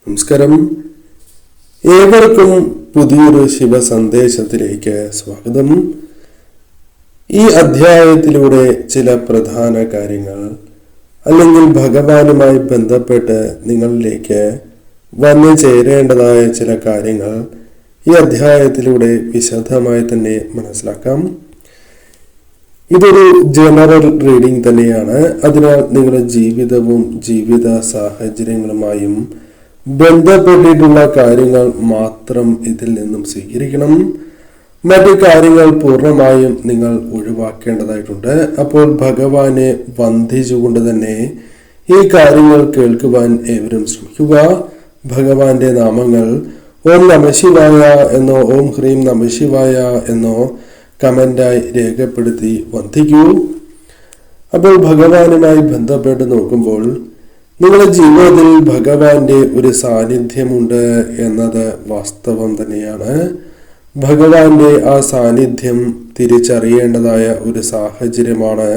നമസ്കാരം. ഏവർക്കും പുതിയൊരു ശിവ സന്ദേശത്തിലേക്ക് സ്വാഗതം. ഈ അധ്യായത്തിലൂടെ ചില പ്രധാന കാര്യങ്ങൾ അല്ലെങ്കിൽ ഭഗവാനുമായി ബന്ധപ്പെട്ട് നിങ്ങളിലേക്ക് വന്നു ചേരേണ്ടതായ ചില കാര്യങ്ങൾ ഈ അധ്യായത്തിലൂടെ വിശദമായി തന്നെ മനസ്സിലാക്കാം. ഇതൊരു ജനറൽ റീഡിംഗ് തന്നെയാണ്. അതിനാൽ നിങ്ങളുടെ ജീവിതവും ജീവിത സാഹചര്യങ്ങളുമായും ബന്ധപ്പെട്ടിട്ടുള്ള കാര്യങ്ങൾ മാത്രം ഇതിൽ നിന്നും സ്വീകരിക്കണം. മറ്റു കാര്യങ്ങൾ പൂർണ്ണമായും നിങ്ങൾ ഒഴിവാക്കേണ്ടതായിട്ടുണ്ട്. അപ്പോൾ ഭഗവാനെ വന്ദിച്ചുകൊണ്ട് തന്നെ ഈ കാര്യങ്ങൾ കേൾക്കുവാൻ ഏവരും ശ്രമിക്കുക. ഭഗവാന്റെ നാമങ്ങൾ ഓം നമഃശിവായ എന്നോ ഓം ഹ്രീം നമഃശിവായ എന്നോ കമന്റായി രേഖപ്പെടുത്തി വന്ദിക്കൂ. അപ്പോൾ ഭഗവാനുമായി ബന്ധപ്പെട്ട് നോക്കുമ്പോൾ നിങ്ങളുടെ ജീവിതത്തിൽ ഭഗവാന്റെ ഒരു സാന്നിധ്യമുണ്ട് എന്നത് വാസ്തവം തന്നെയാണ്. ഭഗവാന്റെ ആ സാന്നിധ്യം തിരിച്ചറിയേണ്ടതായ ഒരു സാഹചര്യമാണ്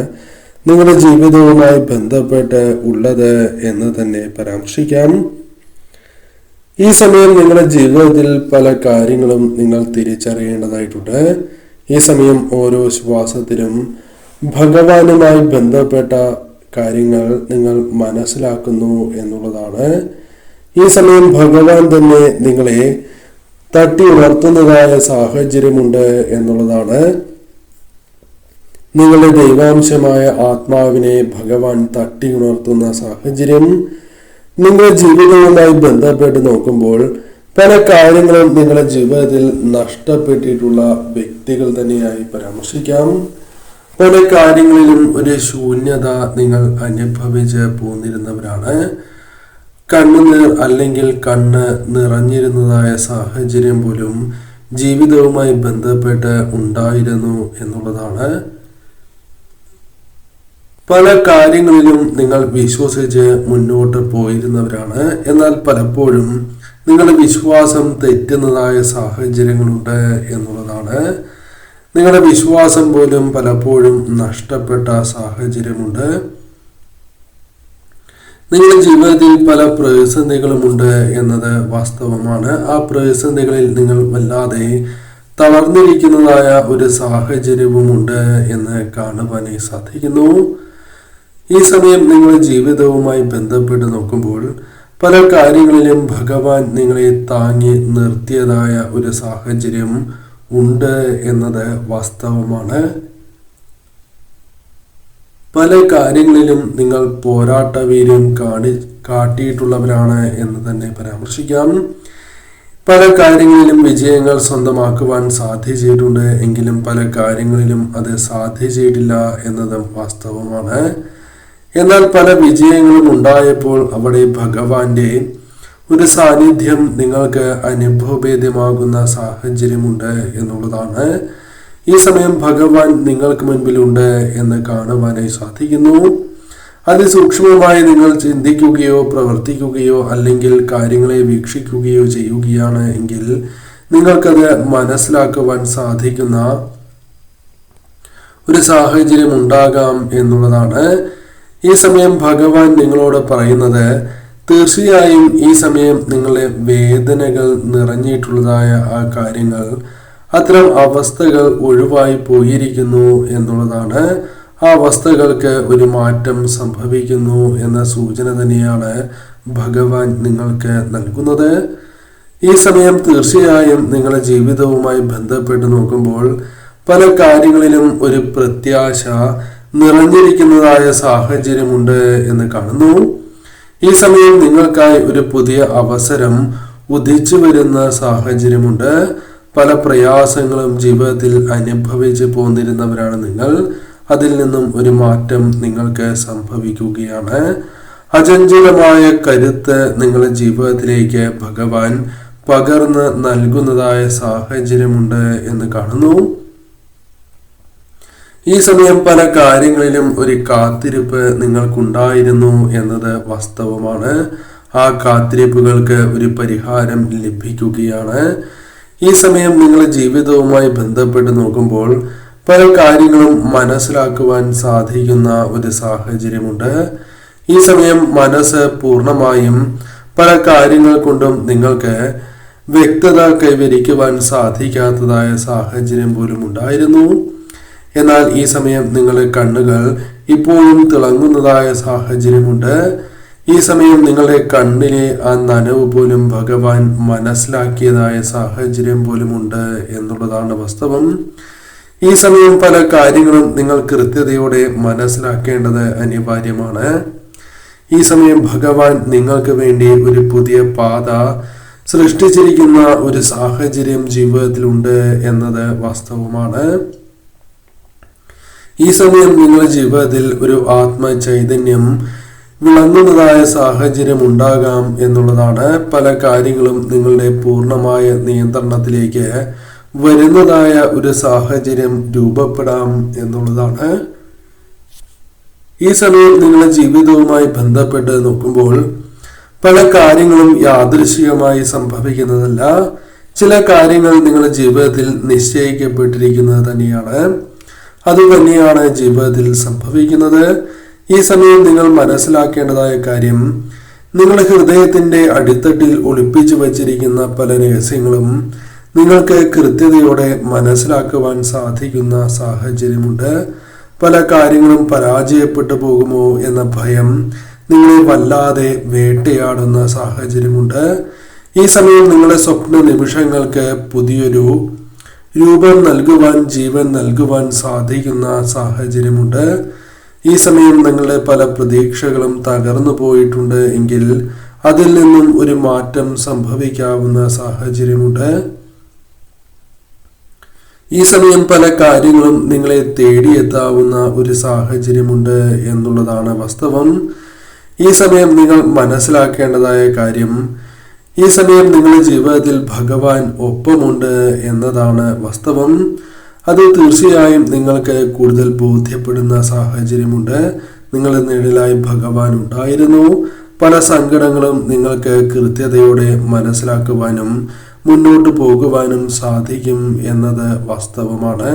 നിങ്ങളുടെ ജീവിതവുമായി ബന്ധപ്പെട്ട് ഉള്ളത് എന്ന് തന്നെ പരാമർശിക്കാം. ഈ സമയം നിങ്ങളുടെ ജീവിതത്തിൽ പല കാര്യങ്ങളും നിങ്ങൾ തിരിച്ചറിയേണ്ടതായിട്ടുണ്ട്. ഈ സമയം ഓരോ ശ്വാസത്തിലും ഭഗവാനുമായി ബന്ധപ്പെട്ട കാര്യങ്ങൾ നിങ്ങൾ മനസ്സിലാക്കുന്നു എന്നുള്ളതാണ്. ഈ സമയം ഭഗവാൻ തന്നെ നിങ്ങളെ തട്ടി ഉണർത്തുന്നതായ സാഹചര്യമുണ്ട് എന്നുള്ളതാണ്. നിങ്ങളുടെ ദൈവാംശമായ ആത്മാവിനെ ഭഗവാൻ തട്ടി ഉണർത്തുന്ന സാഹചര്യം നിങ്ങളുടെ ജീവിതവുമായി ബന്ധപ്പെട്ട് നോക്കുമ്പോൾ പല കാര്യങ്ങളും നിങ്ങളുടെ ജീവിതത്തിൽ നഷ്ടപ്പെട്ടിട്ടുള്ള വ്യക്തികൾ തന്നെയായി പരാമർശിക്കാം. പല കാര്യങ്ങളിലും ഒരു ശൂന്യത നിങ്ങൾ അനുഭവിച്ച് പോന്നിരുന്നവരാണ്. കണ്ണുനീർ അല്ലെങ്കിൽ കണ്ണ് നിറഞ്ഞിരുന്നതായ സാഹചര്യം പോലും ജീവിതവുമായി ബന്ധപ്പെട്ട് ഉണ്ടായിരുന്നു എന്നുള്ളതാണ്. പല കാര്യങ്ങളിലും നിങ്ങൾ വിശ്വസിച്ച് മുന്നോട്ട് പോയിരുന്നവരാണ്. എന്നാൽ പലപ്പോഴും നിങ്ങളുടെ വിശ്വാസം തെറ്റുന്നതായ സാഹചര്യങ്ങളുണ്ട് എന്നുള്ളതാണ്. നിങ്ങളുടെ വിശ്വാസം പോലും പലപ്പോഴും നഷ്ടപ്പെട്ട സാഹചര്യമുണ്ട്. നിങ്ങളുടെ ജീവിതത്തിൽ പല പ്രതിസന്ധികളുമുണ്ട് എന്നത് വാസ്തവമാണ്. ആ പ്രതിസന്ധികളിൽ നിങ്ങൾ വല്ലാതെ തളർന്നിരിക്കുന്നതായ ഒരു സാഹചര്യവുമുണ്ട് എന്ന് കാണുവാനായി സാധിക്കുന്നു. ഈ സമയം നിങ്ങളുടെ ജീവിതവുമായി ബന്ധപ്പെട്ട് നോക്കുമ്പോൾ പല കാര്യങ്ങളിലും ഭഗവാൻ നിങ്ങളെ താങ്ങി നിർത്തിയതായ ഒരു സാഹചര്യം ഉണ്ട് എന്നത് വാസ്തവമാണ്. പല കാര്യങ്ങളിലും നിങ്ങൾ പോരാട്ടവീര്യം കാട്ടിയിട്ടുള്ളവരാണ് എന്ന് തന്നെ പരാമർശിക്കാം. പല കാര്യങ്ങളിലും വിജയങ്ങൾ സ്വന്തമാക്കുവാൻ സാധിച്ചിട്ടുണ്ട്. എങ്കിലും പല കാര്യങ്ങളിലും അത് സാധിച്ചിട്ടില്ല എന്നതും വാസ്തവമാണ്. എന്നാൽ പല വിജയങ്ങളും ഉണ്ടായപ്പോൾ അവിടെ ഭഗവാന്റെ ഒരു സാന്നിധ്യം നിങ്ങൾക്ക് അനുഭവഭേദ്യമാകുന്ന സാഹചര്യമുണ്ട് എന്നുള്ളതാണ്. ഈ സമയം ഭഗവാൻ നിങ്ങൾക്ക് മുൻപിലുണ്ട് എന്ന് കാണുവാനായി സാധിക്കുന്നു. അതിസൂക്ഷ്മമായി നിങ്ങൾ ചിന്തിക്കുകയോ പ്രവർത്തിക്കുകയോ അല്ലെങ്കിൽ കാര്യങ്ങളെ വീക്ഷിക്കുകയോ ചെയ്യുകയാണ് എങ്കിൽ നിങ്ങൾക്കത് മനസ്സിലാക്കുവാൻ സാധിക്കുന്ന ഒരു സാഹചര്യം ഉണ്ടാകാം എന്നുള്ളതാണ്. ഈ സമയം ഭഗവാൻ നിങ്ങളോട് പറയുന്നത് തീർച്ചയായും ഈ സമയം നിങ്ങളെ വേദനകൾ നിറഞ്ഞിട്ടുള്ളതായ ആ കാര്യങ്ങൾ അത്തരം അവസ്ഥകൾ ഒഴിവായി പോയിരിക്കുന്നു എന്നുള്ളതാണ്. ആ അവസ്ഥകൾക്ക് ഒരു മാറ്റം സംഭവിക്കുന്നു എന്ന സൂചന തന്നെയാണ് ഭഗവാൻ നിങ്ങൾക്ക് നൽകുന്നത്. ഈ സമയം തീർച്ചയായും നിങ്ങളുടെ ജീവിതവുമായി ബന്ധപ്പെട്ട് നോക്കുമ്പോൾ പല കാര്യങ്ങളിലും ഒരു പ്രത്യാശ നിറഞ്ഞിരിക്കുന്നതായ സാഹചര്യമുണ്ട് എന്ന് കാണുന്നു. ഈ സമയം നിങ്ങൾക്കായി ഒരു പുതിയ അവസരം ഉദിച്ചു വരുന്ന സാഹചര്യമുണ്ട്. പല പ്രയാസങ്ങളും ജീവിതത്തിൽ അനുഭവിച്ച് പോന്നിരുന്നവരാണ് നിങ്ങൾ. അതിൽ നിന്നും ഒരു മാറ്റം നിങ്ങൾക്ക് സംഭവിക്കുകയാണ്. അചഞ്ചലമായ കരുത്ത് നിങ്ങളുടെ ജീവിതത്തിലേക്ക് ഭഗവാൻ പകർന്ന് നൽകുന്നതായ സാഹചര്യമുണ്ട് എന്ന് കാണുന്നു. ഈ സമയം പല കാര്യങ്ങളിലും ഒരു കാത്തിരിപ്പ് നിങ്ങൾക്കുണ്ടായിരുന്നു എന്നത് വാസ്തവമാണ്. ആ കാത്തിരിപ്പുകൾക്ക് ഒരു പരിഹാരം ലഭിക്കുകയാണ്. ഈ സമയം നിങ്ങളുടെ ജീവിതവുമായി ബന്ധപ്പെട്ട് നോക്കുമ്പോൾ പല കാര്യങ്ങളും മനസ്സിലാക്കുവാൻ സാധിക്കുന്ന ഒരു സാഹചര്യമുണ്ട്. ഈ സമയം മനസ്സ് പൂർണ്ണമായും പല കാര്യങ്ങൾ കൊണ്ടും നിങ്ങൾക്ക് വ്യക്തത കൈവരിക്കുവാൻ സാധിക്കാത്തതായ സാഹചര്യം പോലും ഉണ്ടായിരുന്നു. എന്നാൽ ഈ സമയം നിങ്ങളുടെ കണ്ണുകൾ ഇപ്പോഴും തിളങ്ങുന്നതായ സാഹചര്യമുണ്ട്. ഈ സമയം നിങ്ങളുടെ കണ്ണിലെ ആ നനവ് പോലും ഭഗവാൻ മനസ്സിലാക്കിയതായ സാഹചര്യം പോലും ഉണ്ട് എന്നുള്ളതാണ് വാസ്തവം. ഈ സമയം പല കാര്യങ്ങളും നിങ്ങൾ കൃത്യതയോടെ മനസ്സിലാക്കേണ്ടത് അനിവാര്യമാണ്. ഈ സമയം ഭഗവാൻ നിങ്ങൾക്ക് വേണ്ടി ഒരു പുതിയ പാത സൃഷ്ടിച്ചിരിക്കുന്ന ഒരു സാഹചര്യം ജീവിതത്തിലുണ്ട് എന്നത് വാസ്തവമാണ്. ഈ സമയം നിങ്ങളുടെ ജീവിതത്തിൽ ഒരു ആത്മചൈതന്യം വിളങ്ങുന്നതായ സാഹചര്യം ഉണ്ടാകാം എന്നുള്ളതാണ്. പല കാര്യങ്ങളും നിങ്ങളുടെ പൂർണ്ണമായ നിയന്ത്രണത്തിലേക്ക് വരുന്നതായ ഒരു സാഹചര്യം രൂപപ്പെടാം എന്നുള്ളതാണ്. ഈ സമയം നിങ്ങളുടെ ജീവിതവുമായി ബന്ധപ്പെട്ട് നോക്കുമ്പോൾ പല കാര്യങ്ങളും യാദൃശ്ചികമായി സംഭവിക്കുന്നതല്ല. ചില കാര്യങ്ങൾ നിങ്ങളുടെ ജീവിതത്തിൽ നിശ്ചയിക്കപ്പെട്ടിരിക്കുന്നത് തന്നെയാണ്. അതുതന്നെയാണ് ജീവിതത്തിൽ സംഭവിക്കുന്നത്. ഈ സമയം നിങ്ങൾ മനസ്സിലാക്കേണ്ടതായ കാര്യം, നിങ്ങളുടെ ഹൃദയത്തിന്റെ അടിത്തട്ടിൽ ഒളിപ്പിച്ചു വച്ചിരിക്കുന്ന പല രഹസ്യങ്ങളും നിങ്ങൾക്ക് കൃത്യതയോടെ മനസ്സിലാക്കുവാൻ സാധിക്കുന്ന സാഹചര്യമുണ്ട്. പല കാര്യങ്ങളും പരാജയപ്പെട്ടു പോകുമോ എന്ന ഭയം നിങ്ങളെ വല്ലാതെ വേട്ടയാടുന്ന സാഹചര്യമുണ്ട്. ഈ സമയം നിങ്ങളുടെ സ്വപ്ന നിമിഷങ്ങൾക്ക് പുതിയൊരു രൂപം നൽകുവാൻ, ജീവൻ നൽകുവാൻ സാധിക്കുന്ന സാഹചര്യമുണ്ട്. ഈ സമയം നിങ്ങളുടെ പല പ്രതീക്ഷകളും തകർന്നു പോയിട്ടുണ്ട് എങ്കിൽ അതിൽ നിന്നും ഒരു മാറ്റം സംഭവിക്കാവുന്ന സാഹചര്യമുണ്ട്. ഈ സമയം പല കാര്യങ്ങളും നിങ്ങളെ തേടിയെത്താവുന്ന ഒരു സാഹചര്യമുണ്ട് എന്നുള്ളതാണ് വാസ്തവം. ഈ സമയം നിങ്ങൾ മനസ്സിലാക്കേണ്ടതായ കാര്യം, ഈ സമയം നിങ്ങളുടെ ജീവിതത്തിൽ ഭഗവാൻ ഒപ്പമുണ്ട് എന്നതാണ് വാസ്തവം. അത് തീർച്ചയായും നിങ്ങൾക്ക് കൂടുതൽ ബോധ്യപ്പെടുന്ന സാഹചര്യമുണ്ട്. നിങ്ങളുടെ നിഴലായി ഭഗവാൻ ഉണ്ടായിരുന്നു. പല സങ്കടങ്ങളും നിങ്ങൾക്ക് കൃത്യതയോടെ മനസ്സിലാക്കുവാനും മുന്നോട്ട് പോകുവാനും സാധിക്കും എന്നത് വാസ്തവമാണ്.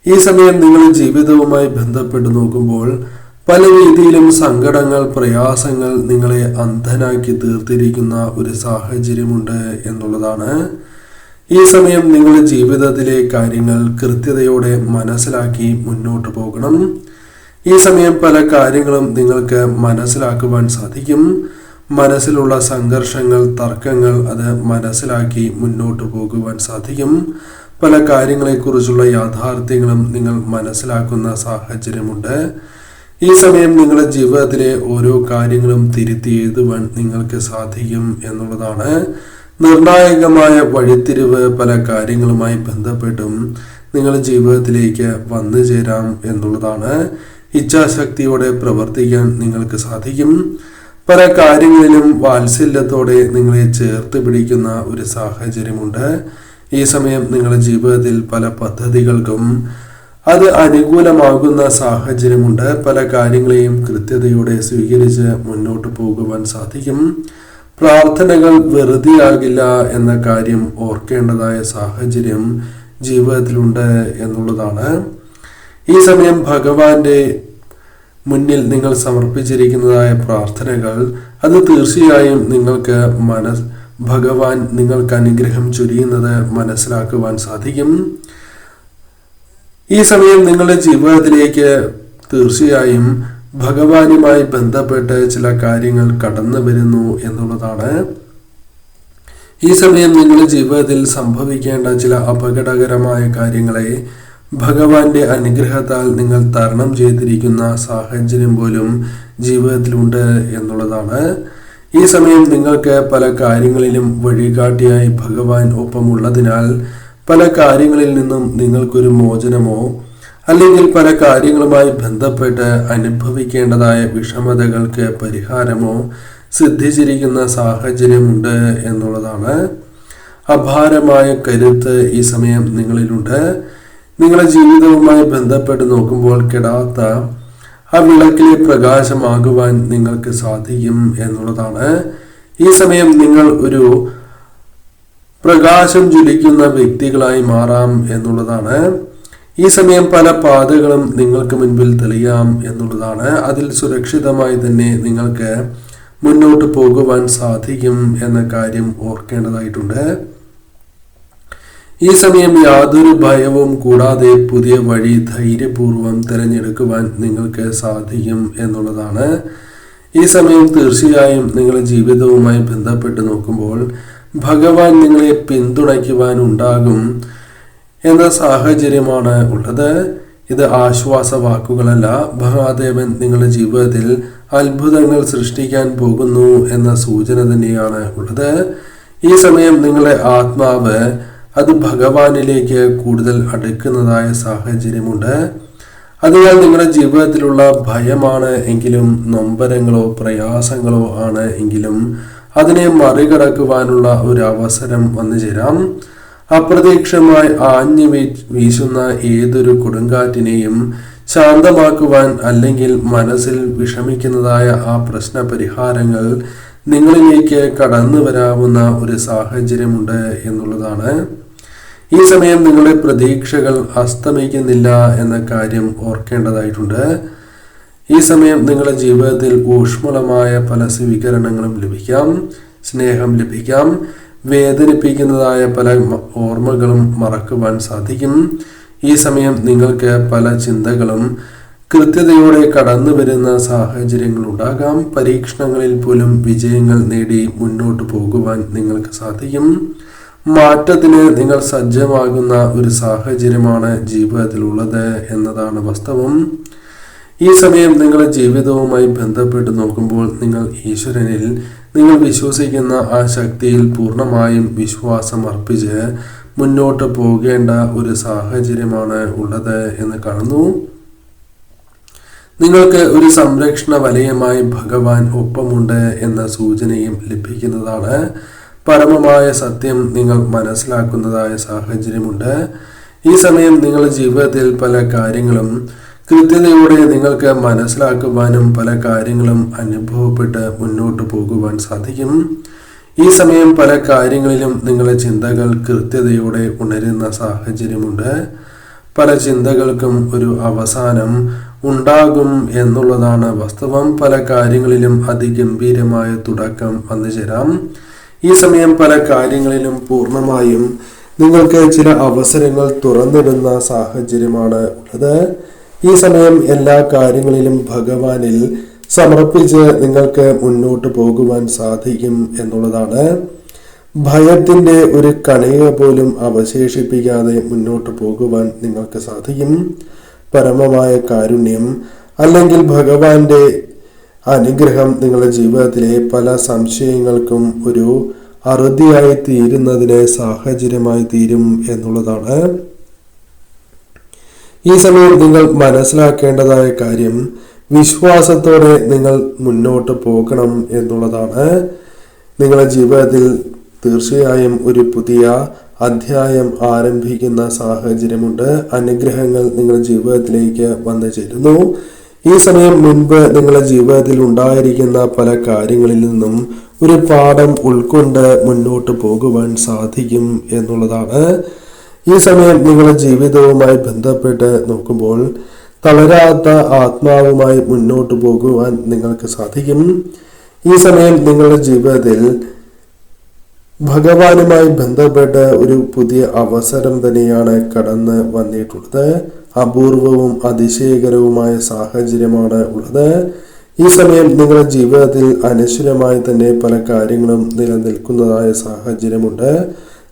ഈ സമയം നിങ്ങളുടെ ജീവിതവുമായി ബന്ധപ്പെട്ട് നോക്കുമ്പോൾ പല രീതിയിലും സങ്കടങ്ങൾ, പ്രയാസങ്ങൾ നിങ്ങളെ അന്ധനാക്കി തീർത്തിരിക്കുന്ന ഒരു സാഹചര്യമുണ്ട് എന്നുള്ളതാണ്. ഈ സമയം നിങ്ങളുടെ ജീവിതത്തിലെ കാര്യങ്ങൾ കൃത്യതയോടെ മനസ്സിലാക്കി മുന്നോട്ട് പോകണം. ഈ സമയം പല കാര്യങ്ങളും നിങ്ങൾക്ക് മനസ്സിലാക്കുവാൻ സാധിക്കും. മനസ്സിലുള്ള സംഘർഷങ്ങൾ, തർക്കങ്ങൾ അത് മനസ്സിലാക്കി മുന്നോട്ട് പോകുവാൻ സാധിക്കും. പല കാര്യങ്ങളെക്കുറിച്ചുള്ള യാഥാർത്ഥ്യങ്ങളും നിങ്ങൾ മനസ്സിലാക്കുന്ന സാഹചര്യമുണ്ട്. ഈ സമയം നിങ്ങളുടെ ജീവിതത്തിലെ ഓരോ കാര്യങ്ങളും തിരുത്തി എഴുതുവാൻ നിങ്ങൾക്ക് സാധിക്കും എന്നുള്ളതാണ്. നിർണായകമായ വഴിത്തിരിവ് പല കാര്യങ്ങളുമായി ബന്ധപ്പെട്ടും നിങ്ങളുടെ ജീവിതത്തിലേക്ക് വന്നു ചേരാം എന്നുള്ളതാണ്. ഇച്ഛാശക്തിയോടെ പ്രവർത്തിക്കാൻ നിങ്ങൾക്ക് സാധിക്കും. പല കാര്യങ്ങളിലും വാത്സല്യത്തോടെ നിങ്ങളെ ചേർത്ത് പിടിക്കുന്ന ഒരു സാഹചര്യമുണ്ട്. ഈ സമയം നിങ്ങളുടെ ജീവിതത്തിൽ പല പദ്ധതികൾക്കും അത് അനുകൂലമാകുന്ന സാഹചര്യമുണ്ട്. പല കാര്യങ്ങളെയും കൃത്യതയോടെ സ്വീകരിച്ച് മുന്നോട്ട് പോകുവാൻ സാധിക്കും. പ്രാർത്ഥനകൾ വെറുതെയാകില്ല എന്ന കാര്യം ഓർക്കേണ്ടതായ സാഹചര്യം ജീവിതത്തിലുണ്ട് എന്നുള്ളതാണ്. ഈ സമയം ഭഗവാന്റെ മുന്നിൽ നിങ്ങൾ സമർപ്പിച്ചിരിക്കുന്നതായ പ്രാർത്ഥനകൾ അത് തീർച്ചയായും നിങ്ങൾക്ക് ഭഗവാൻ നിങ്ങൾക്ക് അനുഗ്രഹം ചൊരിയുന്നത് മനസ്സിലാക്കുവാൻ സാധിക്കും. ഈ സമയം നിങ്ങളുടെ ജീവിതത്തിലേക്ക് തീർച്ചയായും ഭഗവാനുമായി ബന്ധപ്പെട്ട് ചില കാര്യങ്ങൾ കടന്നു വരുന്നു എന്നുള്ളതാണ്. ഈ സമയം നിങ്ങളുടെ ജീവിതത്തിൽ സംഭവിക്കേണ്ട ചില അപകടകരമായ കാര്യങ്ങളെ ഭഗവാന്റെ അനുഗ്രഹത്താൽ നിങ്ങൾ തരണം ചെയ്തിരിക്കുന്ന സാഹചര്യം പോലും ജീവിതത്തിലുണ്ട് എന്നുള്ളതാണ്. ഈ സമയം നിങ്ങൾക്ക് പല കാര്യങ്ങളിലും വഴികാട്ടിയായി ഭഗവാൻ ഒപ്പമുള്ളതിനാൽ പല കാര്യങ്ങളിൽ നിന്നും നിങ്ങൾക്കൊരു മോചനമോ അല്ലെങ്കിൽ പല കാര്യങ്ങളുമായി ബന്ധപ്പെട്ട് അനുഭവിക്കേണ്ടതായ വിഷമതകൾക്ക് പരിഹാരമോ സിദ്ധിച്ചിരിക്കുന്ന സാഹചര്യമുണ്ട് എന്നുള്ളതാണ്. അപാരമായ കരുത്ത് ഈ സമയം നിങ്ങളിലുണ്ട്. നിങ്ങളുടെ ജീവിതവുമായി ബന്ധപ്പെട്ട് നോക്കുമ്പോൾ കെടാത്ത ആ വിളക്കിലെ പ്രകാശമാകുവാൻ നിങ്ങൾക്ക് സാധിക്കും എന്നുള്ളതാണ്. ഈ സമയം നിങ്ങൾ ഒരു പ്രകാശം ജ്വലിക്കുന്ന വ്യക്തികളായി മാറാം എന്നുള്ളതാണ്. ഈ സമയം പല പാതകളും നിങ്ങൾക്ക് മുൻപിൽ തെളിയാം എന്നുള്ളതാണ്. അതിൽ സുരക്ഷിതമായി തന്നെ നിങ്ങൾക്ക് മുന്നോട്ട് പോകുവാൻ സാധിക്കും എന്ന കാര്യം ഓർക്കേണ്ടതായിട്ടുണ്ട്. ഈ സമയം യാതൊരു ഭയവും കൂടാതെ പുതിയ വഴി ധൈര്യപൂർവ്വം തിരഞ്ഞെടുക്കുവാൻ നിങ്ങൾക്ക് സാധിക്കും എന്നുള്ളതാണ്. ഈ സമയം തീർച്ചയായും നിങ്ങളുടെ ജീവിതവുമായി ബന്ധപ്പെട്ട് നോക്കുമ്പോൾ ഭഗവാൻ നിങ്ങളെ പിന്തുണയ്ക്കുവാൻ ഉണ്ടാകും എന്ന സാഹചര്യമാണ് ഉള്ളത്. ഇത് ആശ്വാസ വാക്കുകളല്ല. മഹാദേവൻ നിങ്ങളുടെ ജീവിതത്തിൽ അത്ഭുതങ്ങൾ സൃഷ്ടിക്കാൻ പോകുന്നു എന്ന സൂചന തന്നെയാണ് ഉള്ളത്. ഈ സമയം നിങ്ങളുടെ ആത്മാവ് അത് ഭഗവാനിലേക്ക് കൂടുതൽ അടുക്കുന്നതായ സാഹചര്യമുണ്ട്. അതിനാൽ നിങ്ങളുടെ ജീവിതത്തിലുള്ള ഭയമാണ് എങ്കിലും, നൊമ്പരങ്ങളോ പ്രയാസങ്ങളോ ആണ് എങ്കിലും അതിനെ മറികടക്കുവാനുള്ള ഒരു അവസരം വന്നു ചേരാം. അപ്രതീക്ഷിതമായി ആഞ്ഞു വീശുന്ന ഏതൊരു കൊടുങ്കാറ്റിനെയും ശാന്തമാക്കുവാൻ അല്ലെങ്കിൽ മനസ്സിൽ വിഷമിക്കുന്നതായ ആ പ്രശ്ന പരിഹാരങ്ങൾ നിങ്ങളിലേക്ക് കടന്നു വരാവുന്ന ഒരു സാഹചര്യമുണ്ട് എന്നുള്ളതാണ്. ഈ സമയം നിങ്ങളുടെ പ്രതീക്ഷകൾ അസ്തമിക്കുന്നില്ല എന്ന കാര്യം ഓർക്കേണ്ടതായിട്ടുണ്ട്. ഈ സമയം നിങ്ങളുടെ ജീവിതത്തിൽ ഊഷ്മളമായ പല സ്വീകരണങ്ങളും ലഭിക്കാം, സ്നേഹം ലഭിക്കാം, വേദനിപ്പിക്കുന്നതായ പല ഓർമ്മകളും മറക്കുവാൻ സാധിക്കും. ഈ സമയം നിങ്ങൾക്ക് പല ചിന്തകളും കൃത്യതയോടെ കടന്നു വരുന്ന സാഹചര്യങ്ങൾ ഉണ്ടാകാം. പരീക്ഷണങ്ങളിൽ പോലും വിജയങ്ങൾ നേടി മുന്നോട്ട് പോകുവാൻ നിങ്ങൾക്ക് സാധിക്കും. മാറ്റത്തിന് നിങ്ങൾ സജ്ജമാകുന്ന ഒരു സാഹചര്യമാണ് ജീവിതത്തിലുള്ളത് എന്നതാണ് വാസ്തവം. ഈ സമയം നിങ്ങളുടെ ജീവിതവുമായി ബന്ധപ്പെട്ട് നോക്കുമ്പോൾ നിങ്ങൾ ഈശ്വരനിൽ നിങ്ങൾ വിശ്വസിക്കുന്ന ആ ശക്തിയിൽ പൂർണ്ണമായും വിശ്വാസം അർപ്പിച്ച് മുന്നോട്ട് പോകേണ്ട ഒരു സാഹചര്യമാണ് ഉള്ളത് എന്ന് കാണുന്നു. നിങ്ങൾക്ക് ഒരു സംരക്ഷണ വലയമായി ഭഗവാൻ ഒപ്പമുണ്ട് എന്ന സൂചനയും ലഭിക്കുന്നതാണ്. പരമമായ സത്യം നിങ്ങൾ മനസ്സിലാക്കുന്നതായ സാഹചര്യമുണ്ട്. ഈ സമയം നിങ്ങളുടെ ജീവിതത്തിൽ പല കാര്യങ്ങളും കൃത്യതയോടെ നിങ്ങൾക്ക് മനസ്സിലാക്കുവാനും പല കാര്യങ്ങളും അനുഭവപ്പെട്ട് മുന്നോട്ട് പോകുവാൻ സാധിക്കും. ഈ സമയം പല കാര്യങ്ങളിലും നിങ്ങളുടെ ചിന്തകൾ കൃത്യതയോടെ ഉണരുന്ന സാഹചര്യമുണ്ട്. പല ചിന്തകൾക്കും ഒരു അവസാനം ഉണ്ടാകും എന്നുള്ളതാണ് വാസ്തവം. പല കാര്യങ്ങളിലും അതിഗംഭീരമായ തുടക്കം വന്നു ചേരാം. ഈ സമയം പല കാര്യങ്ങളിലും പൂർണ്ണമായും നിങ്ങൾക്ക് ചില അവസരങ്ങൾ തുറന്നിടുന്ന സാഹചര്യമാണ് ഉള്ളത്. ഈ സമയം എല്ലാ കാര്യങ്ങളിലും ഭഗവാനിൽ സമർപ്പിച്ച് നിങ്ങൾക്ക് മുന്നോട്ട് പോകുവാൻ സാധിക്കും എന്നുള്ളതാണ്. ഭയത്തിന്റെ ഒരു കണിക പോലും അവശേഷിപ്പിക്കാതെ മുന്നോട്ട് പോകുവാൻ നിങ്ങൾക്ക് സാധിക്കും. പരമമായ കാരുണ്യം അല്ലെങ്കിൽ ഭഗവാന്റെ അനുഗ്രഹം നിങ്ങളുടെ ജീവിതത്തിലെ പല സംശയങ്ങൾക്കും ഒരു അറുതിയായി തീരുന്നതിന് സാഹചര്യമായി തീരും എന്നുള്ളതാണ്. ഈ സമയം നിങ്ങൾ മനസ്സിലാക്കേണ്ടതായ കാര്യം വിശ്വാസത്തോടെ നിങ്ങൾ മുന്നോട്ട് പോകണം എന്നുള്ളതാണ്. നിങ്ങളുടെ ജീവിതത്തിൽ തീർച്ചയായും ഒരു പുതിയ അധ്യായം ആരംഭിക്കുന്ന സാഹചര്യമുണ്ട്. അനുഗ്രഹങ്ങൾ നിങ്ങളുടെ ജീവിതത്തിലേക്ക് വന്നു ചേരുന്നു. ഈ സമയം മുൻപ് നിങ്ങളുടെ ജീവിതത്തിൽ ഉണ്ടായിരിക്കുന്ന പല കാര്യങ്ങളിൽ നിന്നും ഒരു പാഠം ഉൾക്കൊണ്ട് മുന്നോട്ട് പോകുവാൻ സാധിക്കും എന്നുള്ളതാണ്. ഈ സമയം നിങ്ങളുടെ ജീവിതവുമായി ബന്ധപ്പെട്ട് നോക്കുമ്പോൾ തളരാത്ത ആത്മാവുമായി മുന്നോട്ട് പോകുവാൻ നിങ്ങൾക്ക് സാധിക്കും. ഈ സമയം നിങ്ങളുടെ ജീവിതത്തിൽ ഭഗവാനുമായി ബന്ധപ്പെട്ട് ഒരു പുതിയ അവസരം തന്നെയാണ് കടന്ന് വന്നിട്ടുള്ളത്. അപൂർവവും അതിശയകരവുമായ സാഹചര്യമാണ് ഉള്ളത്. ഈ സമയം നിങ്ങളുടെ ജീവിതത്തിൽ അനശ്വരമായി തന്നെ പല കാര്യങ്ങളും നിലനിൽക്കുന്നതായ സാഹചര്യമുണ്ട്.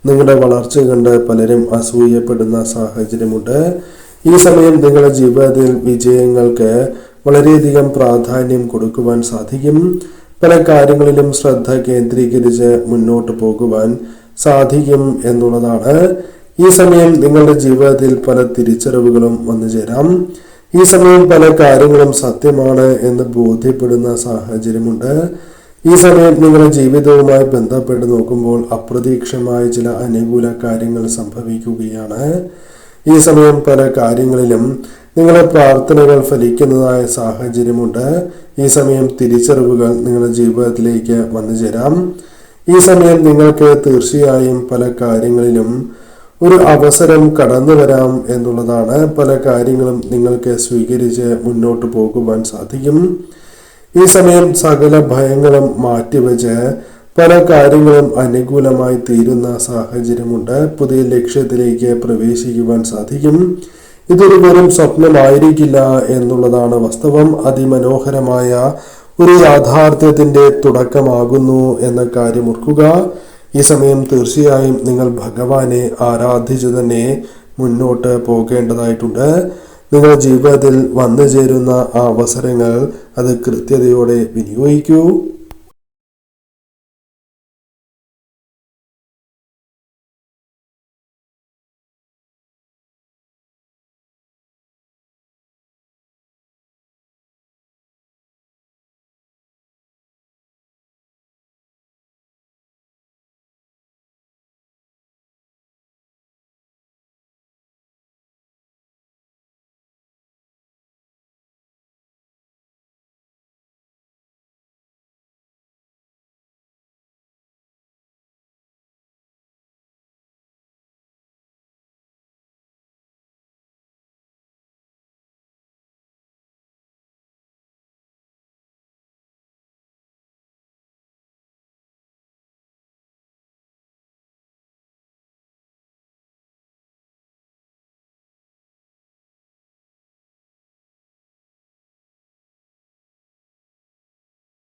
നിങ്ങളുടെ വളർച്ച കണ്ട് പലരും അസൂയപ്പെടുന്ന സാഹചര്യമുണ്ട്. ഈ സമയം നിങ്ങളുടെ ജീവിതത്തിൽ വിജയങ്ങൾക്ക് വളരെയധികം പ്രാധാന്യം കൊടുക്കുവാൻ സാധിക്കും. പല കാര്യങ്ങളിലും ശ്രദ്ധ കേന്ദ്രീകരിച്ച് മുന്നോട്ട് പോകുവാൻ സാധിക്കും എന്നുള്ളതാണ്. ഈ സമയം നിങ്ങളുടെ ജീവിതത്തിൽ പല തിരിച്ചറിവുകളും വന്നു ചേരാം. ഈ സമയം പല കാര്യങ്ങളും സത്യമാണ് എന്ന് ബോധ്യപ്പെടുന്ന സാഹചര്യമുണ്ട്. ഈ സമയം നിങ്ങളുടെ ജീവിതവുമായി ബന്ധപ്പെട്ട് നോക്കുമ്പോൾ അപ്രതീക്ഷിതമായ ചില അനുകൂല കാര്യങ്ങൾ സംഭവിക്കുകയാണ്. ഈ സമയം പല കാര്യങ്ങളിലും നിങ്ങളുടെ പ്രാർത്ഥനകൾ ഫലിക്കുന്നതായ സാഹചര്യമുണ്ട്. ഈ സമയം തിരിച്ചറിവുകൾ നിങ്ങളുടെ ജീവിതത്തിലേക്ക് വന്നു ചേരാം. ഈ സമയം നിങ്ങൾക്ക് തീർച്ചയായും പല കാര്യങ്ങളിലും ഒരു അവസരം കടന്നു വരാം എന്നുള്ളതാണ്. പല കാര്യങ്ങളും നിങ്ങൾക്ക് സ്വീകരിച്ച് മുന്നോട്ട് പോകുവാൻ സാധിക്കും. ഈ സമയം സകല ഭയങ്ങളും മാറ്റിവെച്ച് പല കാര്യങ്ങളും അനുകൂലമായി തീരുന്ന സാഹചര്യമുണ്ട്. പുതിയ ലക്ഷ്യത്തിലേക്ക് പ്രവേശിക്കുവാൻ സാധിക്കും. ഇതൊരു വെറും സ്വപ്നമായിരിക്കില്ല എന്നുള്ളതാണ് വാസ്തവം. അതിമനോഹരമായ ഒരു യാഥാർത്ഥ്യത്തിന്റെ തുടക്കമാകുന്നു എന്ന കാര്യം ഓർക്കുക. ഈ സമയം തീർച്ചയായും നിങ്ങൾ ഭഗവാനെ ആരാധിച്ചു തന്നെ മുന്നോട്ട് പോകേണ്ടതായിട്ടുണ്ട്. നിങ്ങളുടെ ജീവിതത്തിൽ വന്നു ചേരുന്ന ആ അവസരങ്ങൾ അത് കൃത്യതയോടെ വിനിയോഗിക്കൂ.